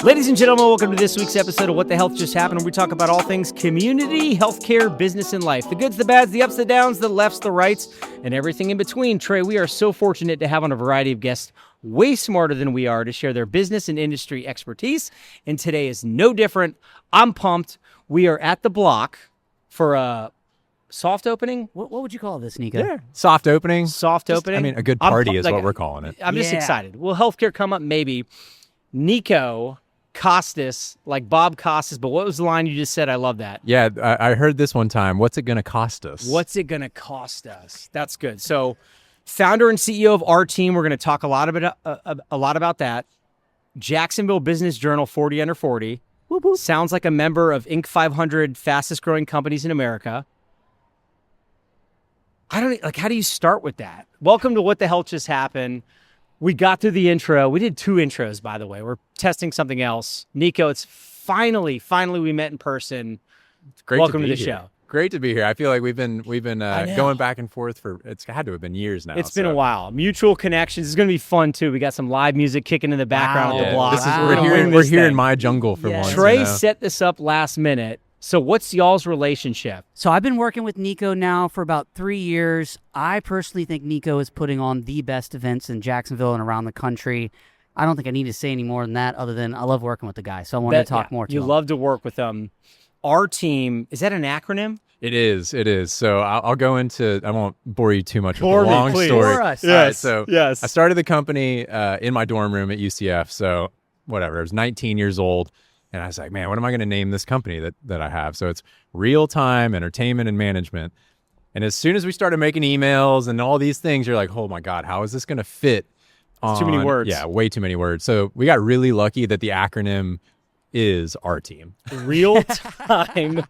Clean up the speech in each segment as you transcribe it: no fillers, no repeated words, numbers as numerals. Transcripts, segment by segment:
Ladies and gentlemen, welcome to this week's episode of What the Health Just Happened, where we talk about all things community, healthcare, business, and life. The goods, the bads, the ups, the downs, the lefts, the rights, and everything in between. Trey, we are so fortunate to have on a variety of guests way smarter than we are to share their business and industry expertise, and today is no different. I'm pumped. We are at the block for a soft opening. What would you call this, Nico? Yeah, soft opening. Soft opening? I mean, a good party is what we're calling it. I'm just excited. Will healthcare come up? Maybe. Niko Costas, like Bob Costas, but what was the line you just said? I love that. Yeah, I heard this one time. What's it going to cost us? What's it going to cost us? That's good. So, founder and CEO of RTEAM, we're going to talk a lot about that. Jacksonville Business Journal 40 Under 40. Whoop, whoop. Sounds like a member of Inc. 500 fastest growing companies in America. How do you start with that? Welcome to What the Health Just Happened. We got through the intro. We did 2 intros, by the way. We're testing something else. Nico, it's finally we met in person. It's great. Welcome to the here. Show. Great to be here. I feel like we've been going back and forth for, it's had to have been years now. It's been a while. Mutual connections. It's going to be fun too. We got some live music kicking in the background at the block. We're here in my jungle for once. Trey set this up last minute. So what's y'all's relationship? So I've been working with Nico now for about 3 years. I personally think Nico is putting on the best events in Jacksonville and around the country. I don't think I need to say any more than that other than I love working with the guy. So I wanted to talk more to him. You love to work with them. RTEAM, is that an acronym? It is. So I'll go into, I won't bore you too much with the long story. Bore us. Yes. Right, I started the company in my dorm room at UCF. So whatever, I was 19 years old. And I was like, man, what am I going to name this company that I have? So it's Real-Time Entertainment and Management. And as soon as we started making emails and all these things, you're like, oh my God, how is this going to fit on? Too many words. Yeah, way too many words. So we got really lucky that the acronym is RTEAM. Real-Time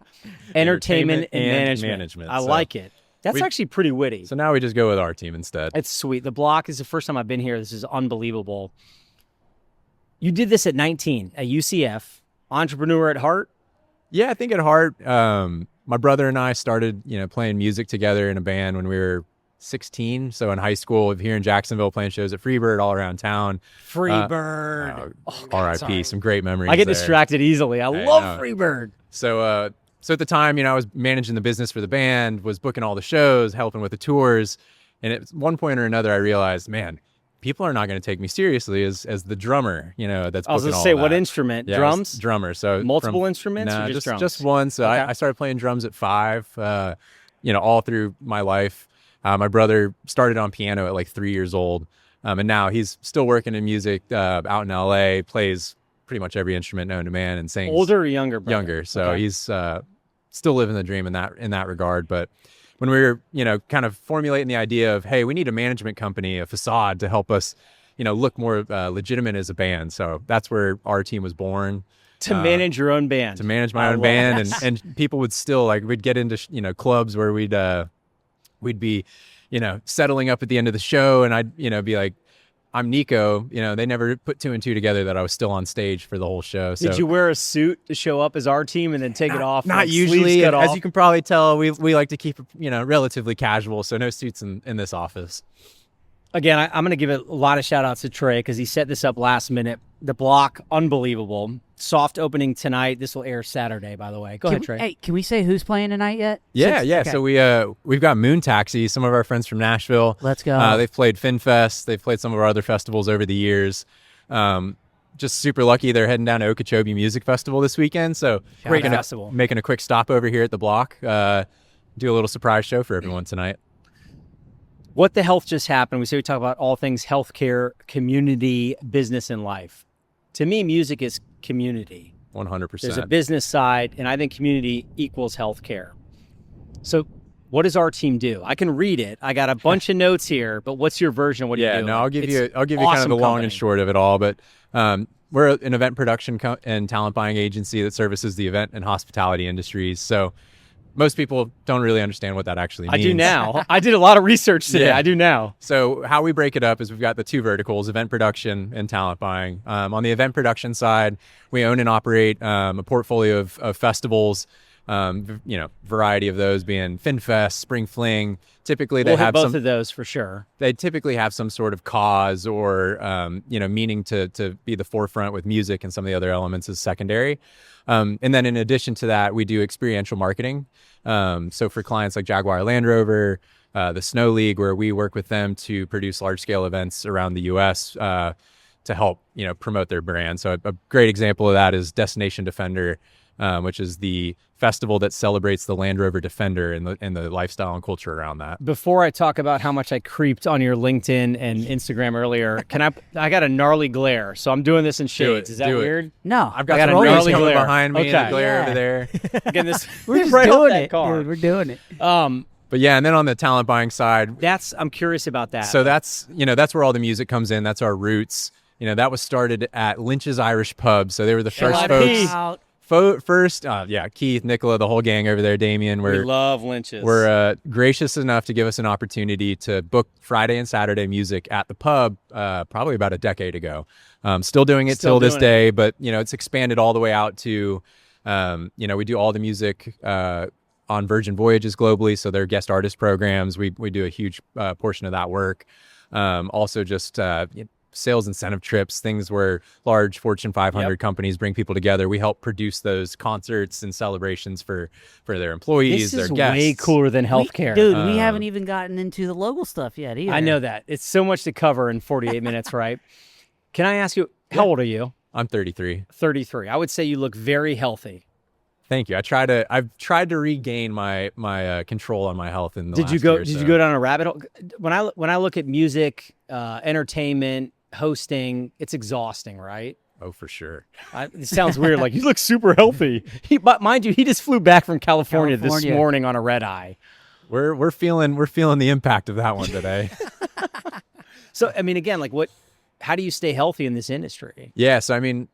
Entertainment and Management. I like it. That's actually pretty witty. So now we just go with RTEAM instead. It's sweet. The block is the first time I've been here. This is unbelievable. You did this at 19 at UCF. Entrepreneur at heart? Yeah, I think at heart. My brother and I started, playing music together in a band when we were 16. So in high school, here in Jacksonville, playing shows at Freebird all around town. Freebird. R.I.P. Some great memories. I get there. Distracted easily. I love Freebird. So at the time, I was managing the business for the band, was booking all the shows, helping with the tours. And at one point or another, I realized, man, people are not going to take me seriously as the drummer, that's. I was going to say, what instrument? Yeah, drums? Drummer. So multiple instruments or just drums? Just one. So I started playing drums at 5, all through my life. My brother started on piano at like 3 years old. And now he's still working in music out in LA, plays pretty much every instrument known to man and sings. Older or younger brother? Younger. So he's still living the dream in that regard. But when we were, kind of formulating the idea of, hey, we need a management company, a facade to help us, look more legitimate as a band. So that's where RTEAM was born. To manage your own band. To manage my own band. And people would still, we'd get into, clubs where we'd be, settling up at the end of the show. And I'd, be like, I'm Nico. They never put 2 and 2 together that I was still on stage for the whole show. So, did you wear a suit to show up as RTEAM and then take it off? Not usually. As you can probably tell, we like to keep it, relatively casual. So no suits in this office. Again, I'm going to give a lot of shout outs to Trey because he set this up last minute. The block, unbelievable. Soft opening tonight. This will air Saturday, by the way. Go ahead, Trey. Hey, can we say who's playing tonight yet? Yeah. Okay. So we've got Moon Taxi, some of our friends from Nashville. Let's go. They've played FinFest. They've played some of our other festivals over the years. Just super lucky. They're heading down to Okeechobee Music Festival this weekend. So great festival. Making a quick stop over here at the block. Do a little surprise show for everyone tonight. What the Health Just Happened. We talk about all things healthcare, community, business, and life. To me, music is community. 100%. There's a business side, and I think community equals healthcare. So what does our team do? I can read it. I got a bunch of notes here, but what's your version of what you do? No, I'll give you kind of the long and short of it all. But we're an event production and talent buying agency that services the event and hospitality industries. So most people don't really understand what that actually means. I do now. I did a lot of research today. I do now. So how we break it up is we've got the 2 verticals, event production and talent buying. On the event production side, we own and operate a portfolio of festivals Variety of those being FinFest, Spring Fling. Typically, they We'll hit have both of those for sure. They typically have some sort of cause or meaning to be the forefront, with music and some of the other elements as secondary. And then in addition to that, we do experiential marketing. So for clients like Jaguar Land Rover, the Snow League, where we work with them to produce large scale events around the U.S. To help promote their brand. So a great example of that is Destination Defender, which is the festival that celebrates the Land Rover Defender and the lifestyle and culture around that. Before I talk about how much I creeped on your LinkedIn and Instagram earlier, I got a gnarly glare, so I'm doing this in shades. Is that weird? No. I've got a some gnarly coming glare behind me and Okay. a glare Yeah. over there. Again, this We're just right off doing that it, car. dude. We're doing it. But yeah, and then on the talent buying side, I'm curious about that. so that's where all the music comes in. That's our roots. That was started at Lynch's Irish Pub. So they were the first Shout folks. Out. Keith, Nicola, the whole gang over there, Damien. we love Lynch's. We're gracious enough to give us an opportunity to book Friday and Saturday music at the pub probably about a decade ago. Still doing it till this day, but it's expanded all the way out to we do all the music on Virgin Voyages globally, so their guest artist programs. We do a huge portion of that work. Also just sales incentive trips, things where large Fortune 500 companies bring people together. We help produce those concerts and celebrations for their employees, This is their guests. way cooler than healthcare. We haven't even gotten into the local stuff yet either. I know that. It's so much to cover in 48 minutes, right? Can I ask you, how old are you? I'm 33. 33. I would say you look very healthy. Thank you. I've tried to regain my control on my health in the last Did year or you so. go down a rabbit hole? When I look at music, entertainment, hosting, it's exhausting, right? Oh, for sure. It sounds weird. Like, you look super healthy. But mind you, he just flew back from California this morning on a red eye. We're feeling the impact of that one today. So, I mean, again, like, how do you stay healthy in this industry? Yeah. So, I mean,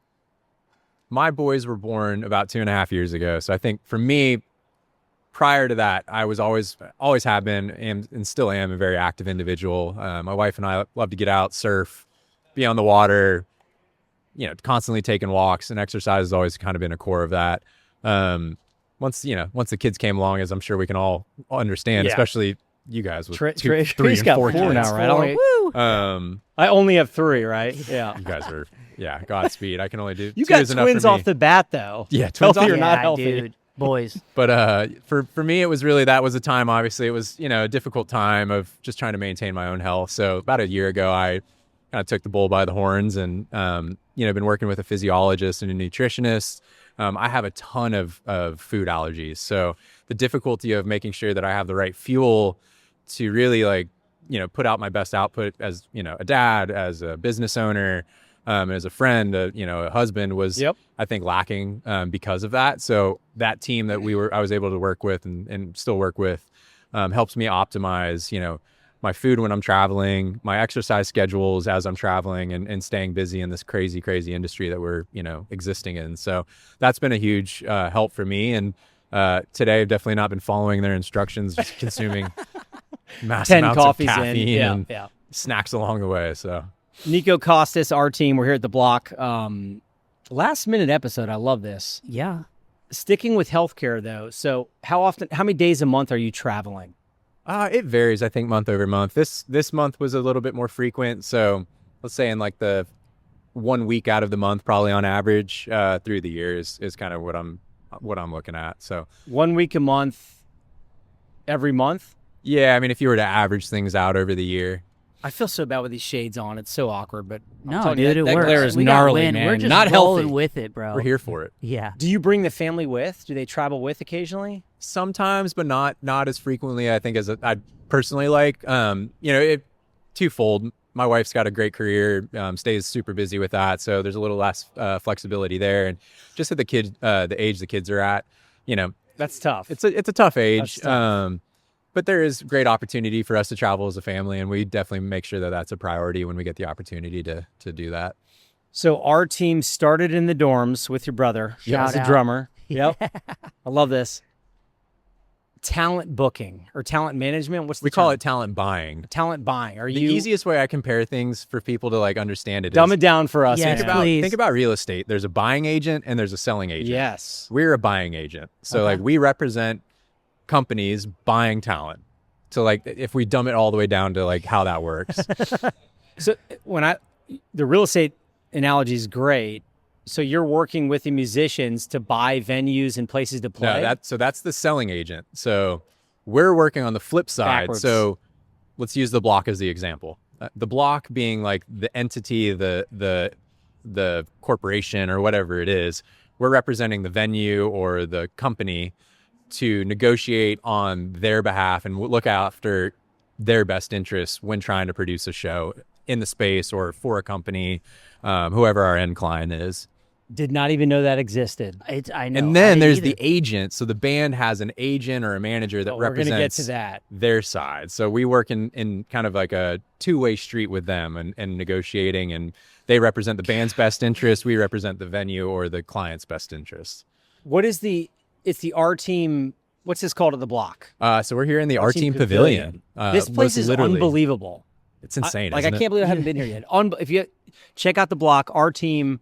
my boys were born about 2.5 years ago. So I think for me, prior to that, I was always have been and still am a very active individual. My wife and I love to get out, surf, be on the water, constantly taking walks, and exercise has always kind of been a core of that. Once the kids came along, as I'm sure we can all understand, especially you guys with three and got 4 four kids. now, right? I only have 3, right? Yeah. You guys are, Godspeed. I can only do You 2 got is enough for twins me. off the bat, though. Yeah, twins healthy off- or not Yeah, healthy. dude. Boys. But for me, it was really, that was a time, obviously, it was, a difficult time of just trying to maintain my own health. So about a year ago, I kind of took the bull by the horns and, been working with a physiologist and a nutritionist. I have a ton of food allergies. So the difficulty of making sure that I have the right fuel to really put out my best output as, a dad, as a business owner, as a friend, a husband was, I think, lacking because of that. So that team that I was able to work with and still work with helps me optimize, my food when I'm traveling, my exercise schedules as I'm traveling and staying busy in this crazy, crazy industry that we're, existing in. So that's been a huge help for me. And today I've definitely not been following their instructions, just consuming massive 10 amounts of coffees caffeine in. and snacks along the way. So Niko Costas, our team, we're here at the block. Last minute episode. I love this. Yeah. Sticking with healthcare, though. So how many days a month are you traveling? It varies, I think, month over month. This month was a little bit more frequent. So let's say in like the 1 week out of the month, probably on average, through the year is kind of what I'm looking at. So 1 week a month, every month? yeah, I mean, if you were to average things out over the year. I feel so bad with these shades on. It's so awkward, but I'm No, telling you, dude, that it works. glare is We got gnarly, wind. man. We're just Not rolling healthy. with it, bro. We're here for it. Yeah. Do you bring the family with? Do they travel with occasionally? Sometimes, but not as frequently, I think, as I'd personally like. It twofold. My wife's got a great career, stays super busy with that, so there's a little less flexibility there. And just at the age the kids are at, That's tough. it's a tough age. That's tough. But there is great opportunity for us to travel as a family, and we definitely make sure that that's a priority when we get the opportunity to do that. So our team started in the dorms with your brother. Shout as a out. drummer. Yep. I love this. talent booking or talent management? What's the We call term? it talent buying. Talent buying. Are The you easiest way I compare things for people to like understand it dumb is it down for us? Yes, Aaron. please. think about real estate. There's a buying agent and there's a selling agent. Yes. We're a buying agent. So Okay. like we represent companies buying talent. So like if we dumb it all the way down to like how that works. So the real estate analogy is great. So you're working with the musicians to buy venues and places to play. No, that's the selling agent. So we're working on the flip side. Backwards. So let's use the Block as the example. The Block being like the entity, the corporation or whatever it is. We're representing the venue or the company to negotiate on their behalf and look after their best interests when trying to produce a show in the space or for a company, whoever our end client is. Did not even know that existed. I know. And I then didn't there's either. the agent. So the band has an agent or a manager that But we're going represents to get to that. their side. So we work in kind of like a two-way street with them and negotiating, and they represent the band's best interest. We represent the venue or the client's best interest. It's the RTEAM, what's this called at the Block? So we're here in the RTEAM Pavilion. This place is unbelievable. It's insane. I isn't it? can't believe I haven't been here yet. If you check out the Block, RTEAM,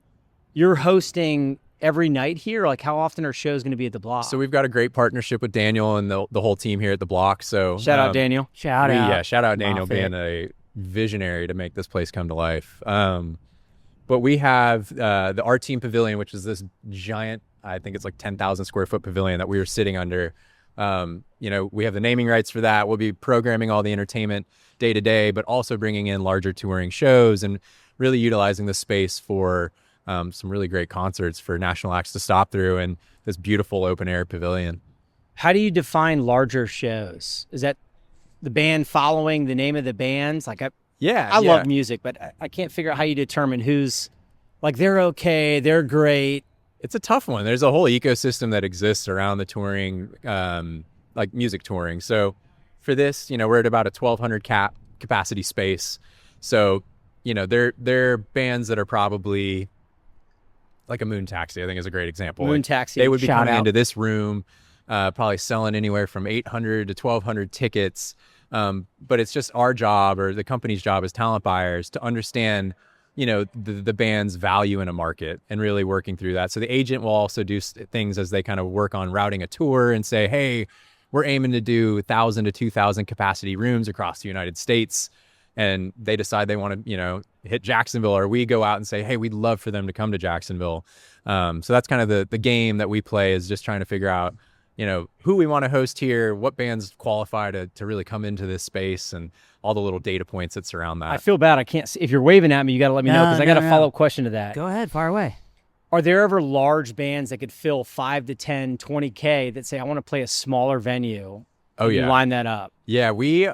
you're hosting every night here. Like, how often are shows going to be at the Block? So we've got a great partnership with Daniel and the whole team here at the Block. So shout out Daniel. Shout out. Yeah, shout out Daniel Moffett. being a visionary to make this place come to life. But we have the RTEAM Pavilion, which is this giant, I think it's like 10,000 square foot pavilion that we were sitting under. We have the naming rights for that. We'll be programming all the entertainment day to day, but also bringing in larger touring shows and really utilizing the space for some really great concerts for national acts to stop through and this beautiful open air pavilion. How do you define larger shows? Is that the band following the name of the bands? Like, I love music, but I can't figure out how you determine who's like, they're okay, they're great. It's a tough one. There's a whole ecosystem that exists around the touring, like music touring. So for this, we're at about a 1,200 capacity space. So, they're bands that are probably like a Moon Taxi, I think is a great example. Moon Like, Taxi. They would be Shout coming out. into this room, probably selling anywhere from 800 to 1,200 tickets. But it's just our job or the company's job as talent buyers to understand, the band's value in a market and really working through that. So the agent will also do things as they kind of work on routing a tour and say, hey, we're aiming to do 1,000 to 2,000 capacity rooms across the United States. And they decide they want to, hit Jacksonville, or we go out and say, hey, we'd love for them to come to Jacksonville. So that's kind of the game that we play, is just trying to figure out, who we want to host here, what bands qualify to really come into this space, and all the little data points that surround that. I feel bad. I can't see. If you're waving at me, you got to let me know, because I got a No. follow-up question to that. Go ahead, fire away. Are there ever large bands that could fill 5 to 10, 20K that say, I want to play a smaller venue? Oh, and you yeah. line that up. Yeah, we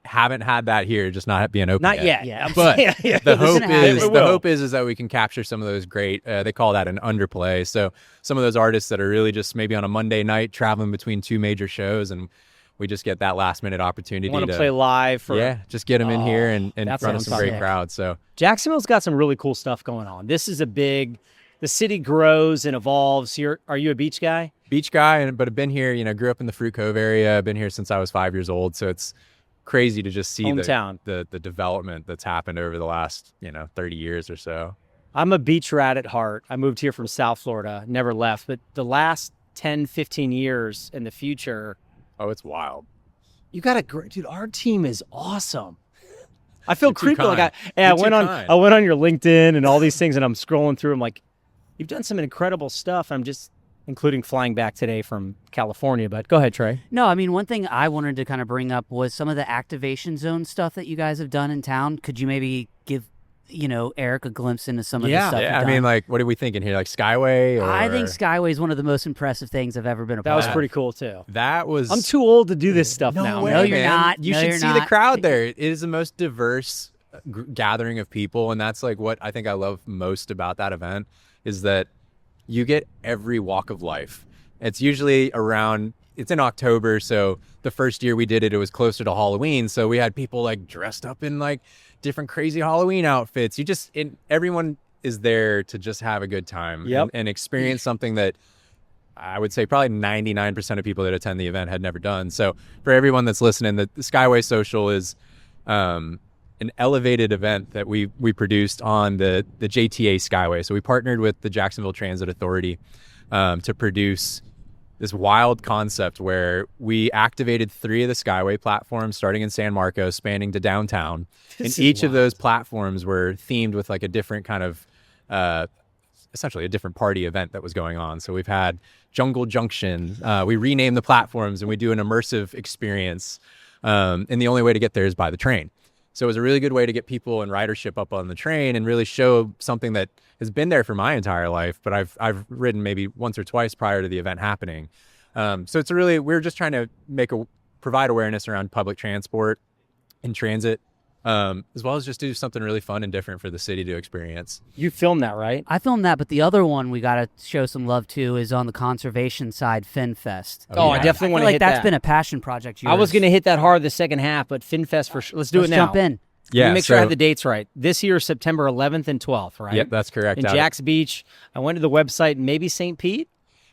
haven't had that here, just not being open Not yet. Yeah. But Yeah. the hope gonna happen. is It the will. hope is that we can capture some of those great. They call that an underplay. So some of those artists that are really just maybe on a Monday night traveling between two major shows, and we just get that last minute opportunity want to play live for just get them in here and in that's front of what some I'm great talking crowds. So Jacksonville's got some really cool stuff going on. This is the city grows and evolves. Are you a beach guy? beach guy, but I've been here. Grew up in the Fruit Cove area. I've been here since I was 5 years old. So it's crazy to just see Hometown. the development that's happened over the last 30 years or so. I'm a beach rat at heart. I moved here from South Florida, never left. But the last 10, 15 years in the future, Oh, it's wild. you got a great dude. Our team is awesome. I feel You're too creepy. Like kind. I You're too went on kind. I went on your LinkedIn and all these things, and I'm scrolling through. I'm like, you've done some incredible stuff. I'm just including flying back today from California. But go ahead, Trey. No, I mean, one thing I wanted to kind of bring up was some of the activation zone stuff that you guys have done in town. Could you maybe give, Eric a glimpse into some of the stuff Yeah, you've I mean, done? like, what are we thinking here? Like Skyway? Or... I think Skyway is one of the most impressive things I've ever been a That part was of. pretty cool too. That was... I'm too old to do this stuff now. way, No, you're man. not. You No, should you're see the not. crowd there. It is the most diverse gathering of people, and that's like what I think I love most about that event, is that you get every walk of life. It's usually it's in October, so the first year we did it, it was closer to Halloween, so we had people like dressed up in like different crazy Halloween outfits. Everyone is there to just have a good time Yep. and experience something that I would say probably 99% of people that attend the event had never done. So for everyone that's listening, the Skyway Social is an elevated event that we produced on the JTA Skyway. So we partnered with the Jacksonville Transit Authority to produce this wild concept where we activated 3 of the Skyway platforms starting in San Marcos, spanning to downtown. And each of those platforms were themed with like a different kind of, essentially a different party event that was going on. So we've had Jungle Junction. We renamed the platforms and we do an immersive experience. And the only way to get there is by the train. So it was a really good way to get people in ridership up on the train and really show something that has been there for my entire life, but I've ridden maybe once or twice prior to the event happening. So it's we're just trying to provide awareness around public transport and transit, as well as just do something really fun and different for the city to experience. You filmed that, right? I filmed that, but the other one we got to show some love to is on the conservation side, FinFest. Oh, I definitely want to hit that. That's been a passion project. I was going to hit that hard the second half, but FinFest for sure. Let's do it now. Jump in. Yeah, make sure I have the dates right. This year, September 11th and 12th, right? Yep, that's correct. In Jax Beach. I went to the website, maybe St. Pete?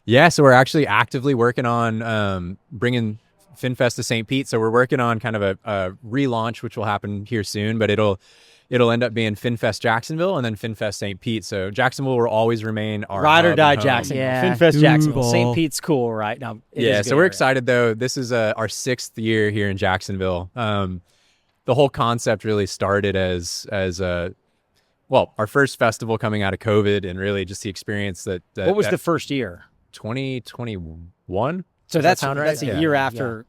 Yeah, so we're actually actively working on bringing FinFest to St. Pete. So we're working on kind of a relaunch, which will happen here soon, but it'll end up being FinFest Jacksonville and then FinFest St. Pete. So Jacksonville will always remain our ride or hub die home. Jacksonville. Yeah. FinFest Jacksonville. St. Pete's cool, right? Now, yeah, so we're excited though. This is our 6th year here in Jacksonville. The whole concept really started as our first festival coming out of COVID, and really just the experience that what was the first year? 2021. So that's a Yeah. year after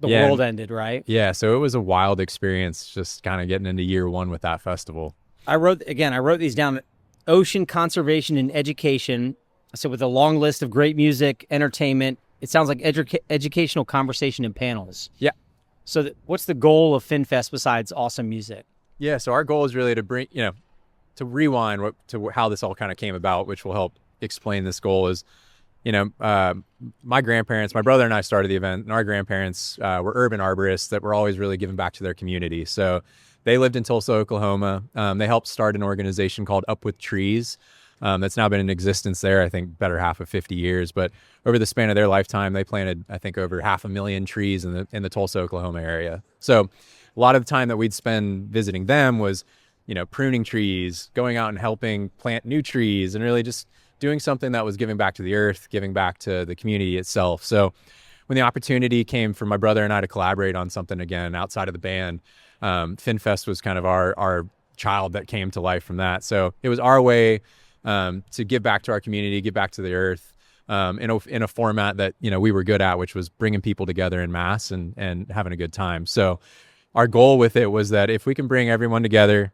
the world ended, right? Yeah, so it was a wild experience just kind of getting into year 1 with that festival. I wrote these down: ocean conservation and education. So with a long list of great music, entertainment. It sounds like educational conversation and panels. Yeah. So what's the goal of FinFest besides awesome music? Yeah, so our goal is really to bring, to rewind to how this all kind of came about, which will help explain this goal is, my grandparents, my brother and I started the event, and our grandparents were urban arborists that were always really giving back to their community. So they lived in Tulsa, Oklahoma. They helped start an organization called Up With Trees. That's now been in existence there, I think, better half of 50 years. But over the span of their lifetime, they planted, I think, over 500,000 trees in the Tulsa, Oklahoma area. So a lot of the time that we'd spend visiting them was, pruning trees, going out and helping plant new trees, and really just doing something that was giving back to the earth, giving back to the community itself. So when the opportunity came for my brother and I to collaborate on something again outside of the band, FinFest was kind of our child that came to life from that. So it was our way to give back to our community, give back to the earth, in a format that, we were good at, which was bringing people together in mass and having a good time. So our goal with it was that if we can bring everyone together,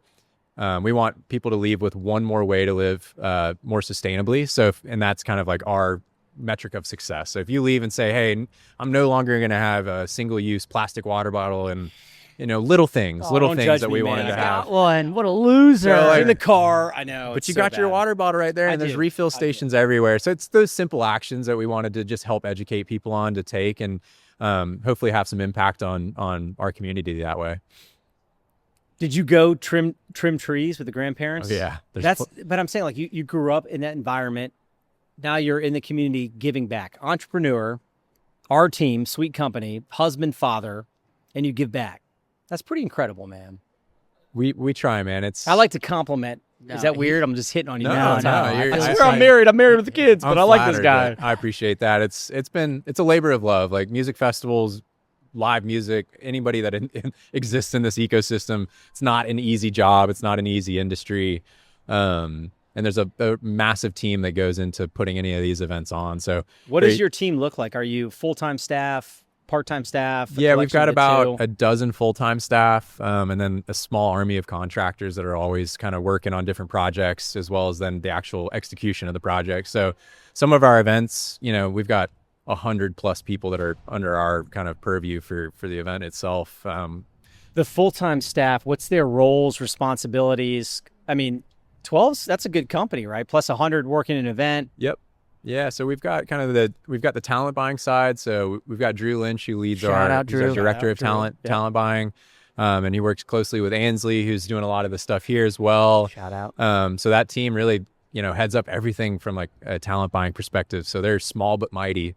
we want people to leave with one more way to live more sustainably. So, and that's kind of like our metric of success. So if you leave and say, hey, I'm no longer going to have a single-use plastic water bottle and, little things that we wanted to have. One, what a loser. So, in the car, I know. But you got your water bottle right there, and there's refill stations everywhere. So it's those simple actions that we wanted to just help educate people on to take, and hopefully have some impact on our community that way. Did you go trim trees with the grandparents? Oh, yeah. But I'm saying, like, you grew up in that environment. Now you're in the community giving back. Entrepreneur, RTEAM, sweet company, husband, father, and you give back. That's pretty incredible, man. We try, man. I like to compliment. Is that weird? I'm just hitting on you now. No. I swear I'm married. I'm married with the kids, but I like this guy. I appreciate that. It's a labor of love. Like music festivals, live music, anybody that exists in this ecosystem, it's not an easy job. It's not an easy industry. And there's a massive team that goes into putting any of these events on. So what does your team look like? Are you full-time staff? Part-time staff? Yeah, we've got about a dozen full-time staff, and then a small army of contractors that are always kind of working on different projects, as well as then the actual execution of the project. So some of our events, we've got 100+ people that are under our kind of purview for the event itself. The full-time staff, what's their roles, responsibilities? I mean, 12's, that's a good company, right? Plus 100 working an event. Yep. Yeah, so we've got the talent buying side. So we've got Drew Lynch, who leads our director of talent buying, and he works closely with Ansley, who's doing a lot of the stuff here as well. Shout out. So that team really heads up everything from like a talent buying perspective. So they're small but mighty.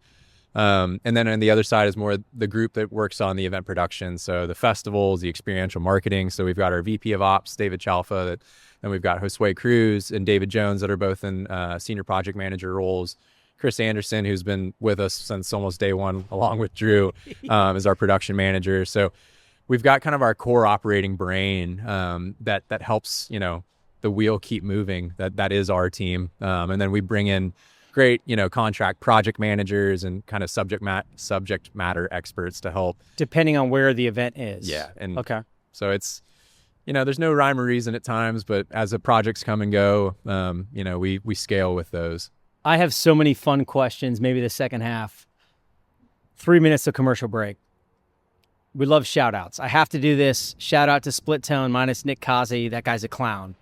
And then on the other side is more the group that works on the event production. So the festivals, the experiential marketing. So we've got our VP of Ops, David Chalfa, and we've got Josue Cruz and David Jones that are both in senior project manager roles. Chris Anderson, who's been with us since almost day one, along with Drew, is our production manager. So we've got kind of our core operating brain that helps, the wheel keep moving. That is our team. And then we bring in great, contract project managers and kind of subject matter experts to help. Depending on where the event is. Yeah. And okay. So it's, there's no rhyme or reason at times, but as the projects come and go, we scale with those. I have so many fun questions, maybe the second half. 3 minutes of commercial break. We love shout outs. I have to do this. Shout out to Split Tone minus Nick Costas. That guy's a clown.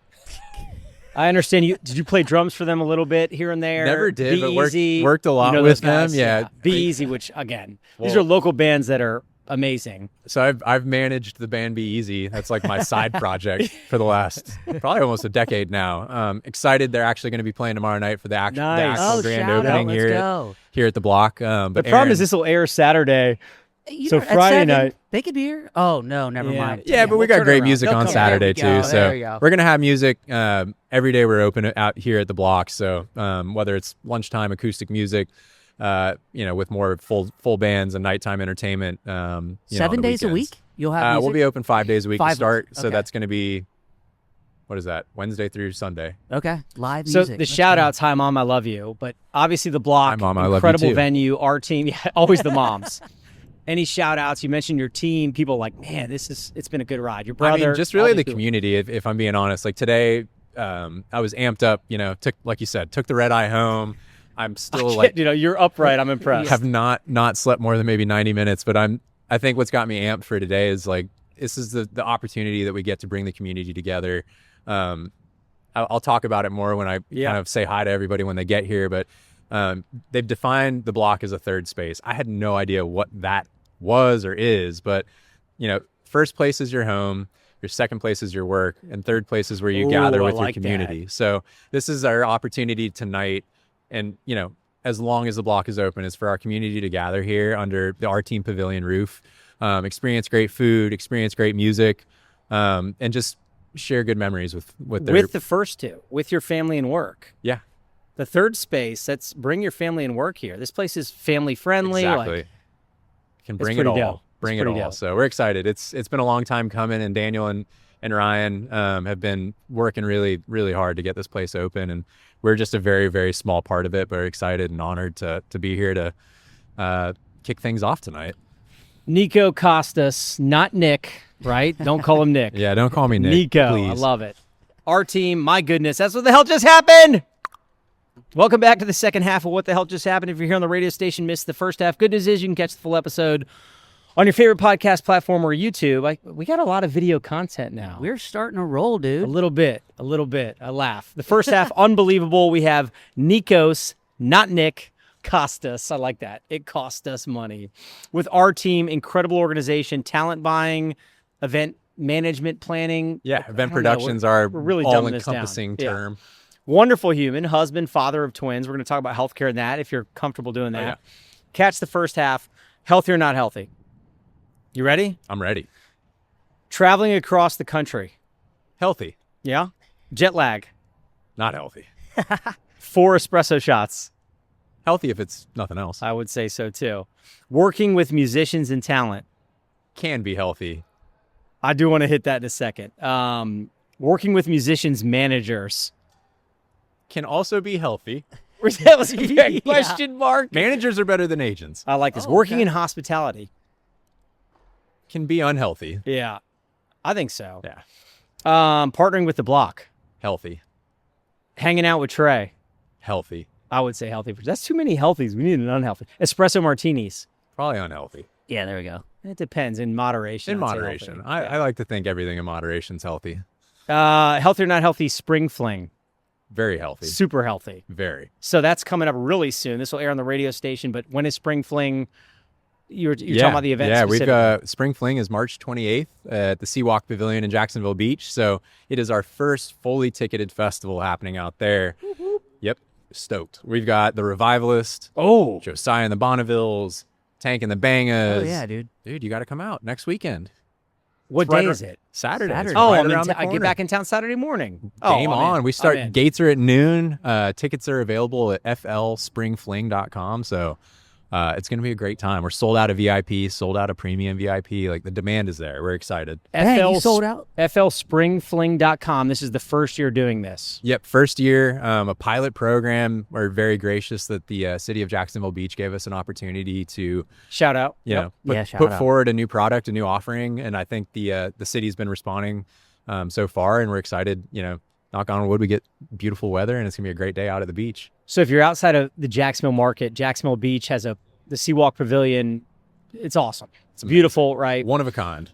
I understand you. Did you play drums for them a little bit here and there? Never did, Be but Easy. Worked a lot with them. Yeah. Be Easy, which again, these are local bands that are amazing. So I've managed the band Be Easy. That's like my side project for the last probably almost a decade now. Excited they're actually going to be playing tomorrow night for the actual grand opening here at the Block. But the problem is this will air Saturday. So at Friday 7, night. They could be here? Oh, no, never mind. Yeah, but we got great music on Saturday too. So we're going to have music every day we're open out here at the Block. So whether it's lunchtime acoustic music, with more full bands and nighttime entertainment. 7 days a week? You'll have music? We'll be open 5 days a week to start. Okay. So that's going to be, what is that? Wednesday through Sunday. Okay. Live so music. The shout outs, hi mom, I love you. But obviously the Block, hi, Mom, I love you incredible too. venue, our team, always the moms. Any shout outs? You mentioned your team. People like, man, it's been a good ride. Your brother. I mean, just really the community, if I'm being honest. Like today, I was amped up, like you said, took the red eye home. I'm still you're upright. I'm impressed. Have not slept more than maybe 90 minutes, but I think what's got me amped for today is like, this is the opportunity that we get to bring the community together. I'll talk about it more when I kind of say hi to everybody when they get here, but they've defined the Block as a third space. I had no idea what that was or is, but first place is your home, your second place is your work, and third place is where you gather with your community. That. So this is our opportunity tonight. And, as long as the Block is open, is for our community to gather here under the RTEAM Pavilion roof, experience great food, experience great music, and just share good memories with the first two, with your family and work. Yeah. The third space, that's bring your family and work here. This place is family friendly. Exactly. Can bring it all. Dope. Bring it all. Dope. So we're excited. It's been a long time coming, and Daniel and Ryan have been working really, really hard to get this place open, and we're just a very, very small part of it, but we're excited and honored to be here to kick things off tonight. Niko Costas, not Nick, right? Don't call him Nick. Yeah, don't call me Nick, Niko, please. I love it. Our team, my goodness, that's what the hell just happened. Welcome back to the second half of What the Hell Just Happened. If you're here on the radio station, missed the first half, good news is you can catch the full episode on your favorite podcast platform or YouTube. We got a lot of video content now. We're starting to roll, dude. A little bit. I laugh. The first half, unbelievable. We have Nikos, not Nick, Costas. I like that. It cost us money. With our team, incredible organization, talent buying, event management planning. Yeah, event productions are we're really all-encompassing term. Yeah. Wonderful human, husband, father of twins. We're going to talk about healthcare and that if you're comfortable doing that. Oh, yeah. Catch the first half. Healthy or not healthy? You ready? I'm ready. Traveling across the country. Healthy. Yeah? Jet lag. Not healthy. 4 espresso shots. Healthy if it's nothing else. I would say so too. Working with musicians and talent. Can be healthy. I do want to hit that in a second. Working with musicians, managers. Can also be healthy. That was a question mark. Managers are better than agents. I like this. Working in hospitality. Can be unhealthy. Yeah, I think so. Yeah. Partnering with the Block. Healthy. Hanging out with Trey. Healthy. I would say healthy. That's too many healthies. We need an unhealthy. Espresso martinis. Probably unhealthy. Yeah, there we go. It depends. In moderation. In moderation. I like to think everything in moderation is healthy. Healthy or not healthy, spring fling. Very healthy. Super healthy. Very. So that's coming up really soon. This will air on the radio station, but when is spring fling You're talking about the event. Yeah, specifically. Spring Fling is March 28th at the Seawalk Pavilion in Jacksonville Beach. So it is our first fully ticketed festival happening out there. Yep, stoked. We've got the Revivalist, Josiah and the Bonnevilles, Tank and the Bangas. Oh yeah, dude. Dude, you got to come out next weekend. What day is it? Saturday. It's Oh, right around the I get corner. back in town Saturday morning. Game on. We start, I'm in. gates are at noon. Tickets are available at flspringfling.com. So it's going to be a great time. We're sold out of VIP, sold out of premium VIP. Like the demand is there. We're excited. Dang, you sold out? flspringfling.com. This is the first year doing this. Yep. First year, a pilot program. We're very gracious that the city of Jacksonville Beach gave us an opportunity to Shout out. put forward a new product, a new offering. And I think the city's been responding so far, and we're excited, knock on wood, we get beautiful weather and it's gonna be a great day out at the beach. So if you're outside of the Jacksonville market, Jacksonville Beach has the Seawalk Pavilion. It's awesome. It's beautiful, right? One of a kind.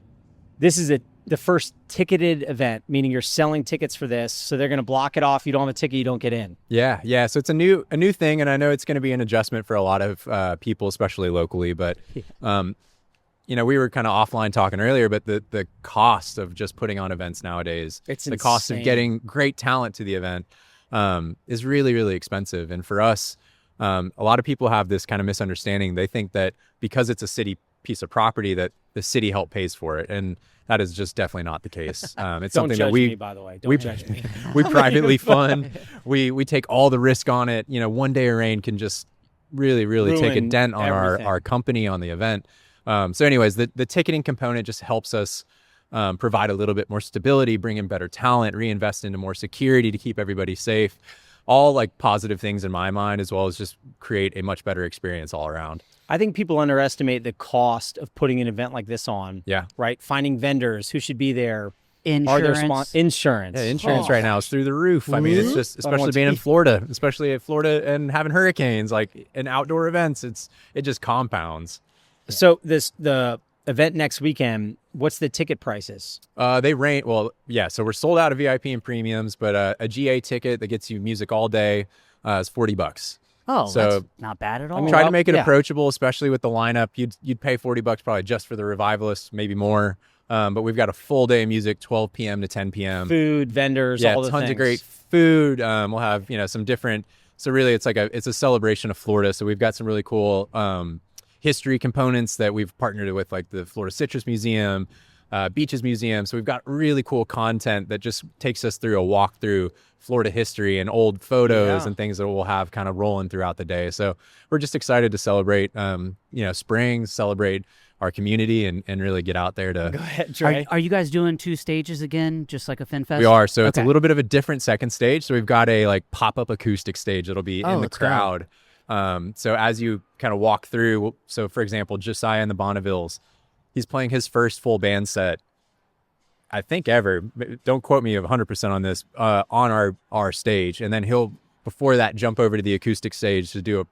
This is the first ticketed event, meaning you're selling tickets for this. So they're going to block it off. You don't have a ticket, you don't get in. Yeah. So it's a new thing, and I know it's going to be an adjustment for a lot of people, especially locally. But we were kind of offline talking earlier, but the cost of just putting on events nowadays, it's the cost of insane. getting great talent to the event is really, really expensive. And for us, a lot of people have this kind of misunderstanding. They think that because it's a city piece of property that the city help pays for it. And that is just definitely not the case. It's Don't something judge that we, me, by the way. Don't judge me. we privately fund. We take all the risk on it. One day of rain can just really, really take a Ruin dent on everything. our company, on the event. So anyways, the ticketing component just helps us provide a little bit more stability, bring in better talent, reinvest into more security to keep everybody safe. All like positive things in my mind, as well as just create a much better experience all around. I think people underestimate the cost of putting an event like this on. Yeah. Right? Finding vendors who should be there. Insurance. Insurance. Yeah, insurance right now is through the roof. I mean, it's just, especially being in Florida, and having hurricanes, like in outdoor events, it just compounds. So the event next weekend, what's the ticket prices? They range. Well, yeah. So we're sold out of VIP and premiums, but a GA ticket that gets you music all day is $40. Oh, So- that's not bad at all. mean, Try well, to make it yeah. approachable, especially with the lineup. You'd pay $40 probably just for the Revivalists, maybe more. But we've got a full day of music, 12 p.m. to 10 p.m. Food, vendors, Yeah, all the tons things. of great food. We'll have some different. So really, it's a celebration of Florida. So we've got some really cool history components that we've partnered with, like the Florida Citrus Museum, Beaches Museum. So we've got really cool content that just takes us through a walk through Florida history and old photos and things that we'll have kind of rolling throughout the day. So we're just excited to celebrate, spring, celebrate our community, and really get out there to. Go ahead, Trey. Are you guys doing 2 stages again, just like a FinFest? We are. So it's a Okay. little bit of a different second stage. So we've got a like pop-up acoustic stage that'll be in the let's go. crowd. So as you kind of walk through, so for example, Josiah and the Bonnevilles, he's playing his first full band set, I think ever. Don't quote me 100% on this, on our stage. And then he'll, before that, jump over to the acoustic stage to do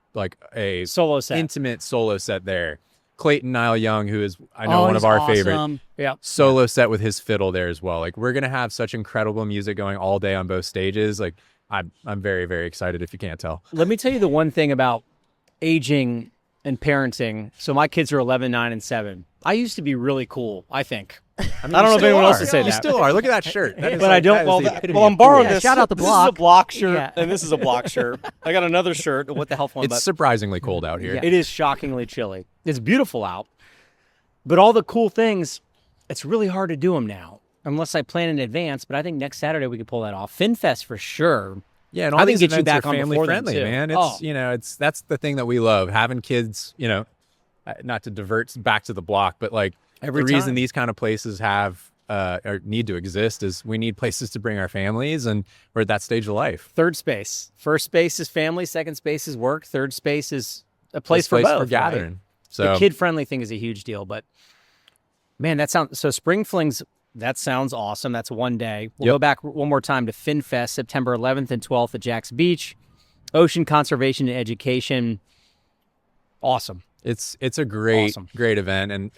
a Solo set. intimate solo set there. Clayton Niall Young, who is, I know, one he's of our favorite. awesome. Yeah. Solo set with his fiddle there as well. Like, we're gonna have such incredible music going all day on both stages. Like, I'm very, very excited, if you can't tell. Let me tell you the one thing about aging and parenting. So my kids are 11, 9, and 7. I used to be really cool, I think. I don't know if anyone else would say You that. still are. Look at that shirt. That is But like- I don't. that is Well, the epitome well, I'm of borrowing Yeah, this. shout out the This block. is a block shirt, Yeah. and this is a block shirt. I got another shirt. What the health one? It's But surprisingly cold out here. it is shockingly chilly. It's beautiful out, but all the cool things, it's really hard to do them now unless I plan in advance. But I think next Saturday we could pull that off. FinFest for sure. Yeah, and all I these think get you events back are on family before then, friendly, too. man. It's Oh. that's the thing that we love, having kids. Not to divert back to the block, but like Every the reason time. these kind of places have or need to exist is we need places to bring our families, and we're at that stage of life. Third space. First space is family. Second space is work. Third space is a place for both. for gathering. Right? So The kid-friendly thing is a huge deal. But man, so Spring Flings. That sounds awesome. That's one day. We'll go back one more time to FinFest, September 11th and 12th at Jack's Beach. Ocean Conservation and Education. Awesome. it's a great Awesome. great event, and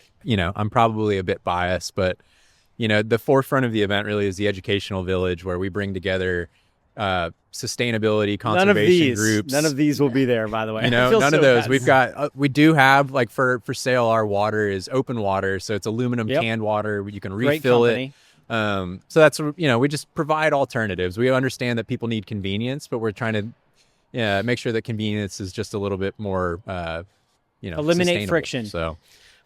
I'm probably a bit biased, but the forefront of the event really is the educational village, where we bring together sustainability conservation groups. None of these will be there, by the way. You know, none of those. We've got, we do have like for sale, our water is open water. So it's aluminum canned water. You can refill it. So that's, you know, we just provide alternatives. We understand that people need convenience, but we're trying to make sure that convenience is just a little bit more, you know, eliminate friction. So,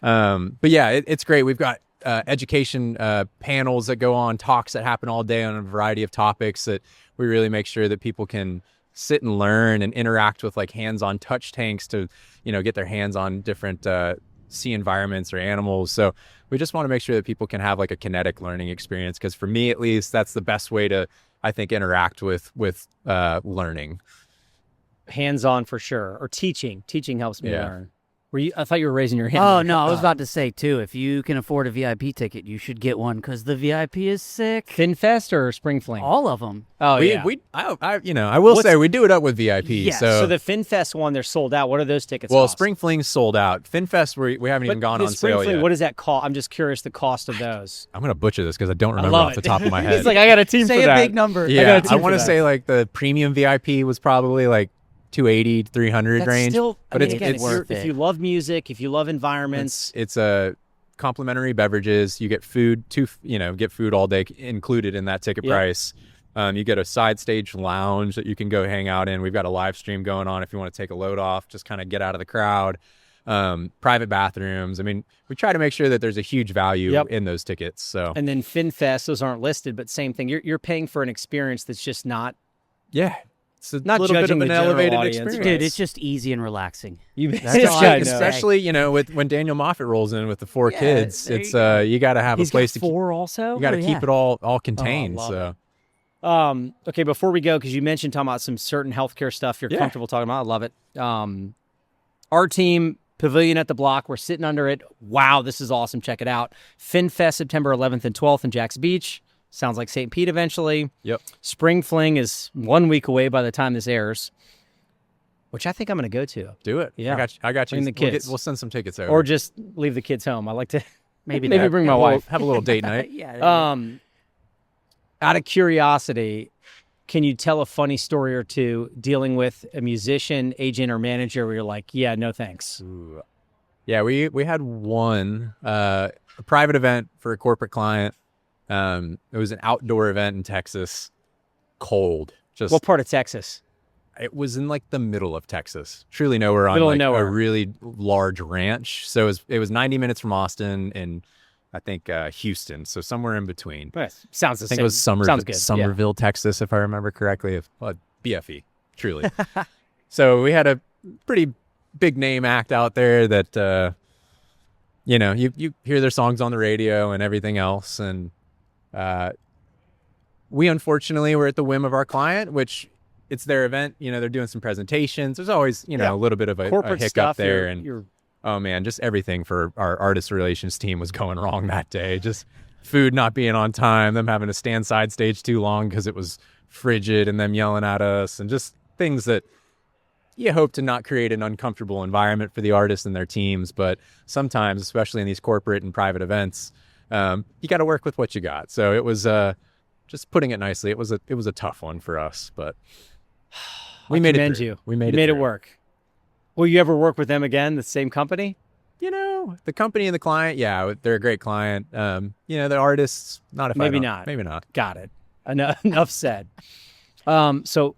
but yeah, it's great. We've got education panels that go on, talks that happen all day on a variety of topics that we really make sure that people can sit and learn and interact with, like hands-on touch tanks to, you know, get their hands on different sea environments or animals. So we just want to make sure that people can have like a kinetic learning experience, because for me at least, that's the best way to, I think, interact with learning. Hands-on for sure, or teaching helps me learn. I thought you were raising your hand. Oh, no, I was about to say, too, if you can afford a VIP ticket, you should get one, because the VIP is sick. FinFest or Spring Fling? All of them. Oh, I will say we do it up with VIP. Yeah, so the FinFest one, they're sold out. What are those tickets Well, cost? Spring Fling's sold out. FinFest, we haven't even gone on Spring sale Fling, yet. what does that cost? I'm just curious the cost of those. I'm going to butcher this because I don't remember off the top of my head. He's like, I got a team Say for a that. big number. Yeah, I want to say like the premium VIP was probably like 280, 300 That's range. Still, but again, it's worth it. If you love music, if you love environments, it's a complimentary beverages. You get food get food all day included in that ticket price. You get a side stage lounge that you can go hang out in. We've got a live stream going on if you want to take a load off, just kind of get out of the crowd. Private bathrooms. I mean, we try to make sure that there's a huge value in those tickets. So, and then FinFest, those aren't listed, but same thing. You're paying for an experience that's just not. Yeah. It's a not little bit judging of an the general elevated audience, experience. Dude, it's just easy and relaxing. That's all I can especially, you know, when Daniel Moffat rolls in with the 4 kids, it's you got to have He's a place got to 4 also. You got to keep it all contained. Oh, okay, before we go, because you mentioned talking about some certain healthcare stuff you're comfortable talking about. I love it. Our team Pavilion at the Block. We're sitting under it. Wow, this is awesome. Check it out. FinFest September 11th and 12th in Jax Beach. Sounds like St. Pete eventually. Yep. Spring Fling is 1 week away by the time this airs, which I think I'm going to go to. Do it. Yeah. I got you. Bring the kids. We'll send some tickets over. Or just leave the kids home. I like to Maybe bring my wife. Have a little date night. Out of curiosity, can you tell a funny story or two dealing with a musician, agent, or manager where you're like, yeah, no thanks? Ooh. Yeah, we had one, a private event for a corporate client. It was an outdoor event in Texas, cold. What part of Texas? It was in like the middle of Texas. Truly nowhere on like a really large ranch. So it was 90 minutes from Austin and I think Houston. So somewhere in between. Sounds the same. I think it was Somerville, Yeah. Texas, if I remember correctly. BFE, truly. So we had a pretty big name act out there that, you know, you hear their songs on the radio and everything else. And we unfortunately were at the whim of our client, which it's their event. You know, they're doing some presentations. There's always, you know, a little bit of a hiccup stuff there. Oh man, just everything for our artist relations team was going wrong that day. Just food not being on time, them having to stand side stage too long because it was frigid, and them yelling at us, and just things that you hope to not create an uncomfortable environment for the artists and their teams. But sometimes, especially in these corporate and private events, you got to work with what you got. So it was just putting it nicely. It was a tough one for us, but we made it through. We made it work. Will you ever work with them again, the same company? You know, the company and the client, yeah, they're a great client. You know, the artists, Maybe not. Got it. Enough said. So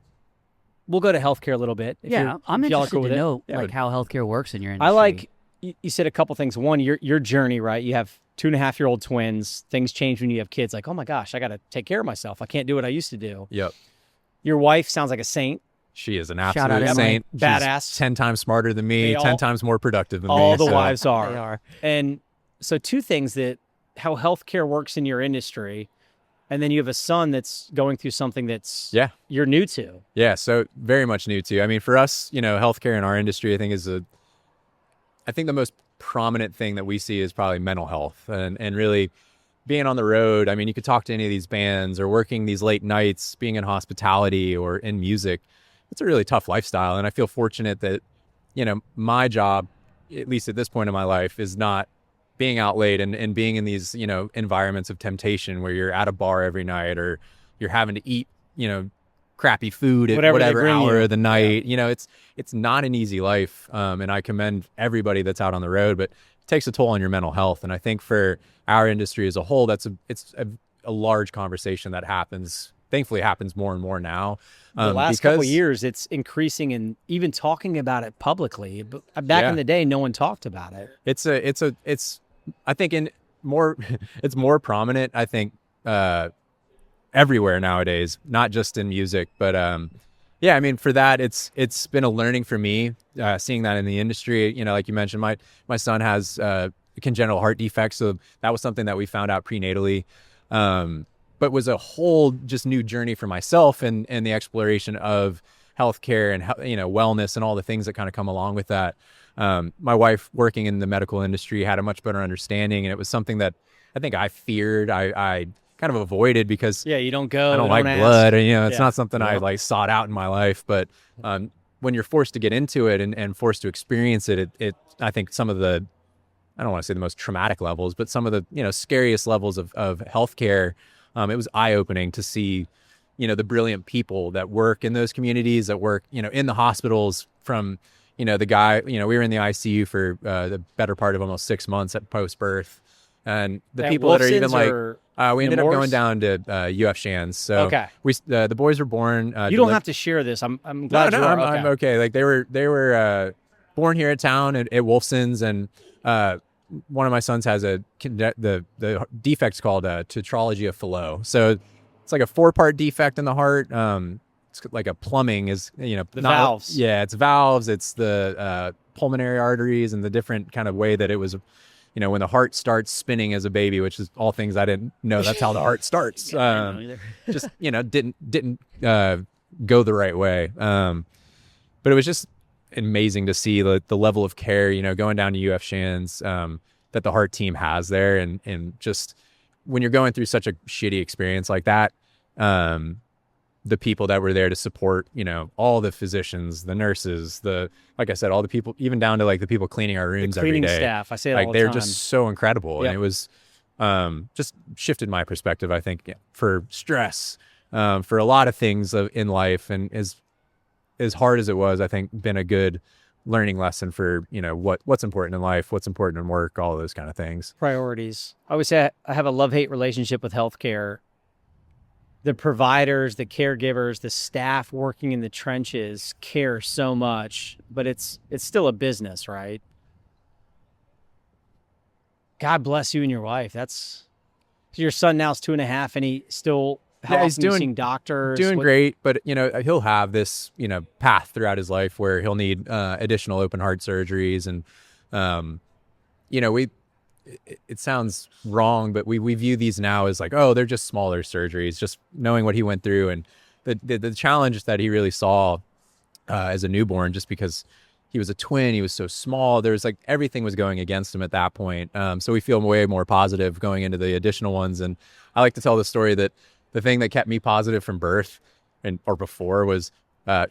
we'll go to healthcare a little bit. I'm interested to know how healthcare works in your industry. I like, you said a couple things. One, your journey, right? You have 2.5-year-old twins. Things change when you have kids. Like, oh my gosh, I got to take care of myself. I can't do what I used to do. Yep. Your wife sounds like a saint. She is an Shout out absolute saint. Badass. She's 10 times smarter than me, 10 times more productive than me. All the wives are. They are. And so 2 things how healthcare works in your industry, and then you have a son that's going through something that's you're new to. Yeah, so very much new to. I mean, for us, you know, healthcare in our industry, I think the most prominent thing that we see is probably mental health and really being on the road. I mean, you could talk to any of these bands or working these late nights, being in hospitality or in music. It's a really tough lifestyle. And I feel fortunate that, you know, my job, at least at this point in my life, is not being out late and being in these, you know, environments of temptation where you're at a bar every night or you're having to eat, you know, crappy food at Whatever they whatever bring hour you. of the night. You know, it's not an easy life. And I commend everybody that's out on the road, but it takes a toll on your mental health. And I think for our industry as a whole, it's a large conversation that happens. Thankfully, happens more and more now. The last couple of years, it's increasing, and even talking about it publicly. But back in the day, no one talked about it. It's I think it's more prominent, I think, everywhere nowadays, not just in music, but yeah, I mean, for that, it's been a learning for me, seeing that in the industry. You know, like you mentioned, my son has congenital heart defects, so that was something that we found out prenatally, but was a whole just new journey for myself and the exploration of healthcare and, you know, wellness and all the things that kind of come along with that. My wife, working in the medical industry, had a much better understanding, and it was something that I think I feared. I kind of avoided because you don't go. I don't like ask. blood, and, you know, it's not something I like sought out in my life. But when you're forced to get into it and forced to experience it, I think some of the, I don't want to say the most traumatic levels, but some of the, you know, scariest levels of healthcare, it was eye-opening to see, you know, the brilliant people that work in those communities, that work, you know, in the hospitals. From, you know, the guy, you know, we were in the ICU for the better part of almost 6 months at post-birth. And the people that are even like, we ended up going down to UF Shands. So the boys were born. You don't have to share this. I'm glad you are. I'm okay. Like they were born here in town at Wolfson's, and one of my sons has the defect's called tetralogy of Fallot. So it's like a 4-part defect in the heart. It's like a plumbing is, you know, valves. Yeah, it's valves. It's the pulmonary arteries and the different kind of way that it was. You know, when the heart starts spinning as a baby, which is all things I didn't know. That's how the heart starts. Just, you know, didn't go the right way. But it was just amazing to see the level of care, you know, going down to UF Shands, that the heart team has there. And just when you're going through such a shitty experience like that, the people that were there to support, you know, all the physicians, the nurses, like I said, all the people, even down to like the people cleaning our rooms every day. Cleaning staff, I say it like all the they're time. just so incredible. Yep. And it was just shifted my perspective, I think, for stress, for a lot of things in life. And as hard as it was, I think been a good learning lesson for, you know, what's important in life, what's important in work, all of those kind of things. Priorities. I always say I have a love-hate relationship with healthcare. The providers, the caregivers, the staff working in the trenches care so much, but it's still a business, right? God bless you and your wife. That's your son now is 2.5, and he still he's seeing doctors. Doing great, but you know, he'll have this, you know, path throughout his life where he'll need additional open heart surgeries, and you know, it sounds wrong, but we view these now as like, oh, they're just smaller surgeries, just knowing what he went through and the challenge that he really saw as a newborn, just because he was a twin, he was so small. There was like everything was going against him at that point. So we feel way more positive going into the additional ones. And I like to tell the story that the thing that kept me positive from birth or before was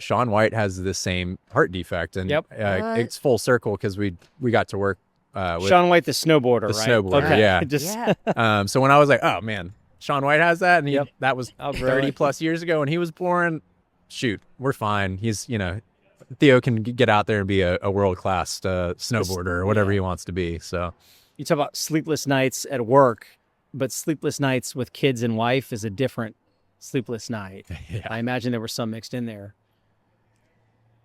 Sean White has the same heart defect. And it's full circle because we got to work with Sean White, the snowboarder, the right? snowboarder, Okay. yeah. So when I was like, oh man, Sean White has that, and that was 30 plus years ago when he was born. Shoot, we're fine. He's, you know, Theo can get out there and be a world-class snowboarder or whatever he wants to be. So you talk about sleepless nights at work, but sleepless nights with kids and wife is a different sleepless night. I imagine there were some mixed in there.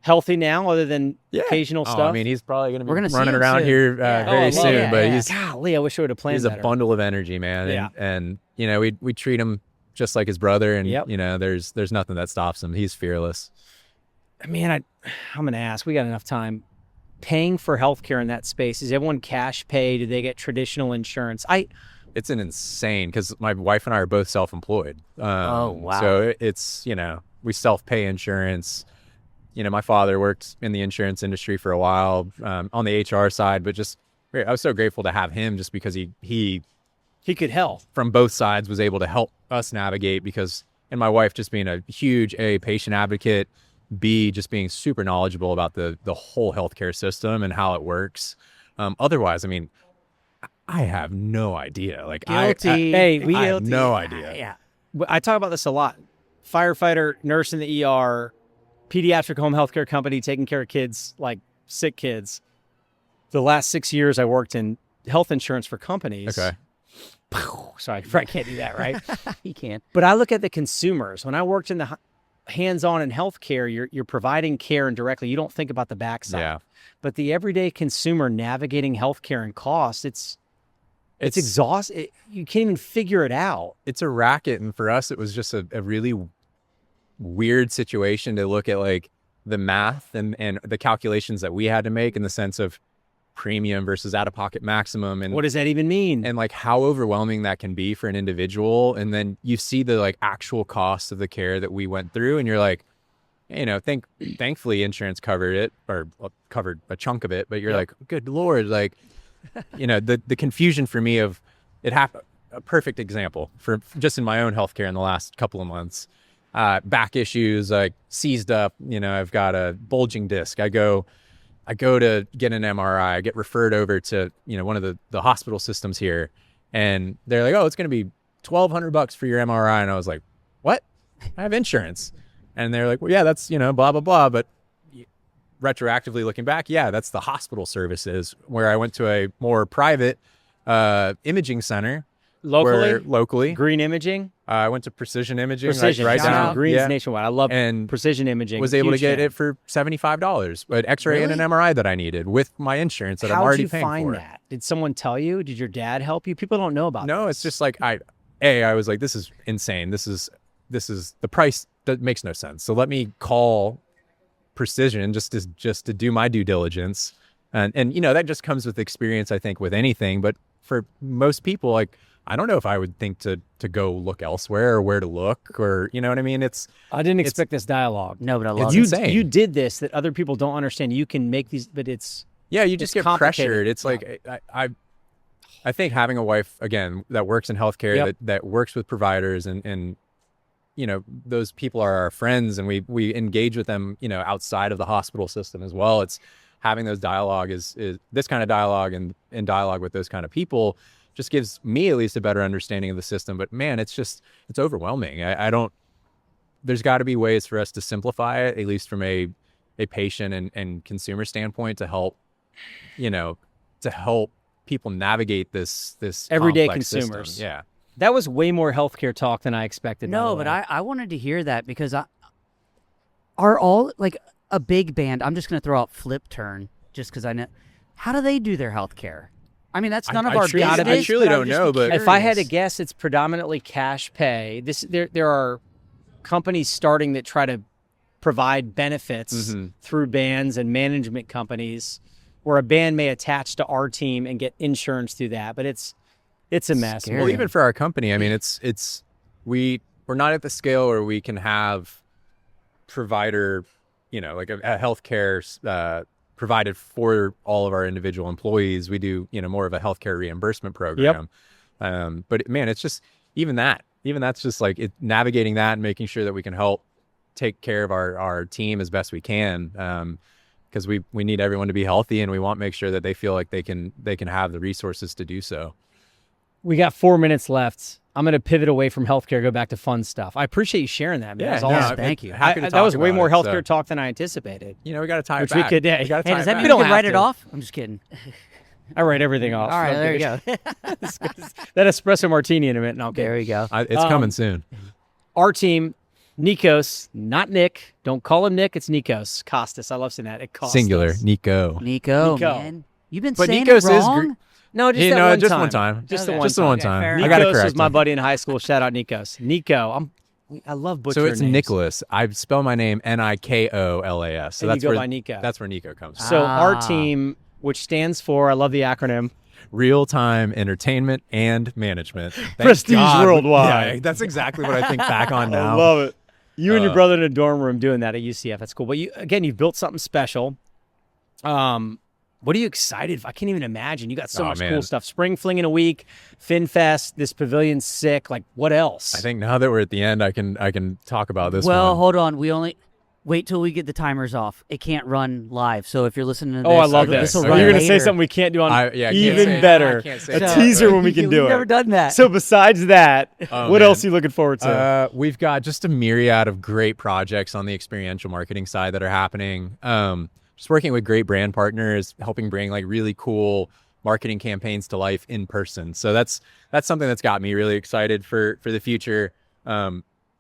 Healthy now, other than occasional stuff. I mean, he's probably going to be running around here very soon. But he's golly, I wish I would have planned. He's better. A bundle of energy, man. And you know, we treat him just like his brother, and you know, there's nothing that stops him. He's fearless. Man, I'm going to ask. We got enough time. Paying for healthcare in that space, is everyone cash pay? Do they get traditional insurance? It's an insane, because my wife and I are both self-employed. Oh wow! So it's, you know, we self-pay insurance. You know, my father worked in the insurance industry for a while on the HR side, but just I was so grateful to have him, just because he could help from both sides, was able to help us navigate. Because, and my wife just being a huge patient advocate, B, just being super knowledgeable about the whole healthcare system and how it works. Otherwise, I mean, I have no idea. Like guilty. I have no idea. Yeah, I talk about this a lot. firefighter, nurse in the ER, pediatric home healthcare company taking care of kids, like sick kids. The last 6 years I worked in health insurance for companies. Okay. Sorry, I can't do that, right? You can't. But I look at the consumers. When I worked in the hands-on in healthcare, you're providing care indirectly. You don't think about the backside. Yeah. But the everyday consumer navigating healthcare and cost, it's exhausting. You can't even figure it out. It's a racket. And for us, it was just a really weird situation to look at like the math and the calculations that we had to make in the sense of premium versus out-of-pocket maximum. And what does that even mean? and like how overwhelming that can be for an individual. And then you see the like actual cost of the care that we went through, and you're like, you know, thankfully insurance covered it, or covered a chunk of it, but you're like, good Lord, like, you know, the confusion for me of it happened. A perfect example for just in my own healthcare in the last couple of months, back issues, like seized up, you know, I've got a bulging disc. I go to get an MRI, I get referred over to, you know, one of the hospital systems here. And they're like, oh, it's going to be $1,200 for your MRI. And I was like, what? I have insurance. And they're like, well, yeah, that's, you know, blah, blah, blah. But retroactively looking back, yeah, that's the hospital services, where I went to a more private imaging center. Locally. Green Imaging? I went to Precision Imaging. Precision. Right Shout down. out. Green's Yeah. nationwide. I love Precision Imaging. Was able to Huge get fan. it for $75, an X-ray and an MRI that I needed with my insurance that I'm already paying for. How'd you find that? Did someone tell you? Did your dad help you? People don't know about No, this. it's just like I was like, this is insane. This is the price that makes no sense. So let me call Precision just to do my due diligence, and you know, that just comes with experience, I think, with anything. But for most people, like, I don't know if I would think to go look elsewhere or where to look, or, you know what I mean? I didn't expect this dialogue. No, but I love It's it. insane. You did this that other people don't understand. You can make these, but it's Yeah, you just It's get complicated. pressured. It's like I think having a wife, again, that works in healthcare, that works with providers, and you know, those people are our friends, and we engage with them, you know, outside of the hospital system as well. It's having those dialogue is this kind of dialogue, and in dialogue with those kind of people just gives me at least a better understanding of the system. But man, it's overwhelming. I don't, there's got to be ways for us to simplify it, at least from a patient and consumer standpoint, to help, you know, to help people navigate this everyday complex consumers. system. Yeah. That was way more healthcare talk than I expected. No, but I wanted to hear that because are all like a big band. I'm just going to throw out Flip Turn just because I know. How do they do their health care? I mean, that's none of our business. I truly but don't I'm just know, but if I had to curious. guess, it's predominantly cash pay. There are companies starting that try to provide benefits through bands and management companies, where a band may attach to our team and get insurance through that. But it's a mess. Scary. Well, even for our company, I mean, we're not at the scale where we can have provider, you know, like a healthcare provided for all of our individual employees. We do, you know, more of a healthcare reimbursement program. But man, it's just even that's just like navigating that and making sure that we can help take care of our team as best we can. Because we need everyone to be healthy, and we want to make sure that they feel like they can have the resources to do so. We got 4 minutes left. I'm going to pivot away from healthcare, go back to fun stuff. I appreciate you sharing that, man. Yeah, That was awesome. thank you. Happy to That talk was way about more it, healthcare so, talk than I anticipated. you know, we got to tie Which it we back. could, yeah. We gotta Hey, tie does it that back. mean We we don't can write have it to. off? I'm just kidding. I write everything off. All right, there you go. That espresso martini in a minute. No, There you go. It's coming soon. Our team, Nikos, not Nick. Don't call him Nick. It's Nikos Costas. I love saying that. It Costas. Singular, Nico. Nico, Nico. man. You've been But saying Nikos it is wrong? No, just You that know, one just time. one time. Just Okay. the one Just the one Okay, time. fair I enough. gotta Nikos correct was my him. buddy in high school. Shout out Nikos. Nico. I love butchering So it's names. Nicholas. I spell my name Nikolas. So And you that's go where by Nico. That's where Nico comes from. So our Ah. team, which stands for, I love the acronym, Real time entertainment and management. Thank Prestige God. Worldwide. Yeah, that's exactly what I think back on now. I love it. You and your brother in a dorm room doing that at UCF. That's cool. But you've built something special. What are you excited for? I can't even imagine. You got so Oh, much man. cool stuff. Spring Fling in a week, FinFest, this pavilion's sick. Like, what else? I think now that we're at the end, I can talk about this Well, one. hold on. We Wait till we get the timers off. It can't run live. So if you're listening to this, Oh, I love okay. this. will Okay. run You're going to say later. something we can't do on I can't say even it. better. I can't say A it. teaser when we can do We've it. never done that. So besides that, Oh, what man. else are you looking forward to? We've got just a myriad of great projects on the experiential marketing side that are happening. Just working with great brand partners, helping bring like really cool marketing campaigns to life in person. So that's something that's got me really excited for the future.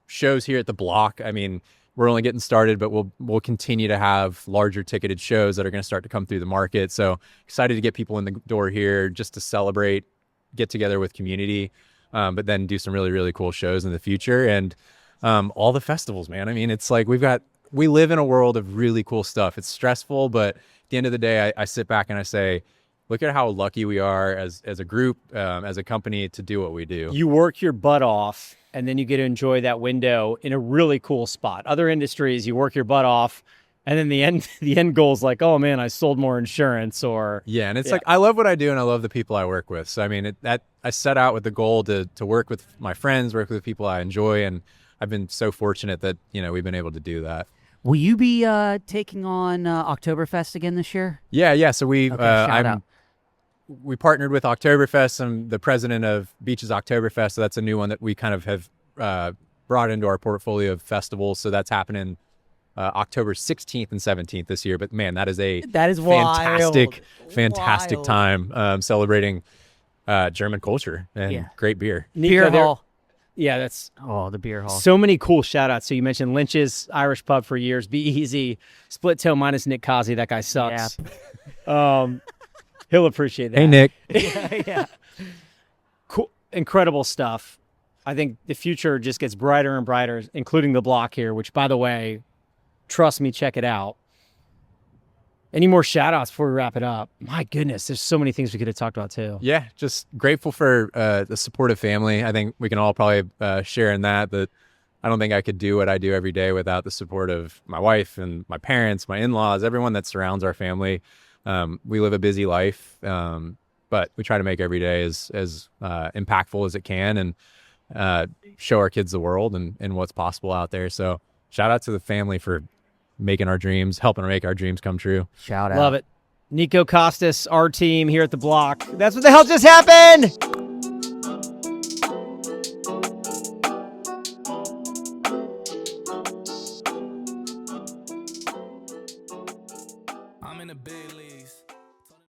Shows here at the Block. I mean, we're only getting started, but we'll continue to have larger ticketed shows that are going to start to come through the market. So excited to get people in the door here just to celebrate, get together with community, but then do some really, really cool shows in the future. And all the festivals, man. I mean, it's like we live in a world of really cool stuff. It's stressful, but at the end of the day, I sit back and I say, look at how lucky we are as a group, as a company to do what we do. You work your butt off, and then you get to enjoy that window in a really cool spot. Other industries, you work your butt off, and then the end goal is like, oh man, I sold more insurance, or Yeah, and it's like I love what I do, and I love the people I work with. So I mean, I set out with the goal to work with my friends, work with people I enjoy, and I've been so fortunate that we've been able to do that. Will you be taking on Oktoberfest again this year? Yeah. So shout out. we partnered with Oktoberfest. I'm the president of Beaches Oktoberfest, so that's a new one that we kind of have brought into our portfolio of festivals. So that's happening October 16th and 17th this year. But man, that is fantastic Wild. time celebrating German culture and great beer. Beer Nico, hall. Yeah, that's The beer hall. so many cool shout outs. So you mentioned Lynch's Irish Pub for years, Be Easy, Split Toe minus Nick Cosby. That guy sucks. He'll appreciate that. Hey, Nick. Yeah. Cool. Incredible stuff. I think the future just gets brighter and brighter, including the Block here, which, by the way, trust me, check it out. Any more shout outs before we wrap it up? My goodness, there's so many things we could have talked about too. Yeah, just grateful for the supportive family. I think we can all probably share in that I don't think I could do what I do every day without the support of my wife and my parents, my in-laws, everyone that surrounds our family. We live a busy life, but we try to make every day as impactful as it can and show our kids the world and what's possible out there. So shout out to the family for helping make our dreams come true. Shout out. Love it. Niko Costas, our team here at the Block. That's what the hell just happened.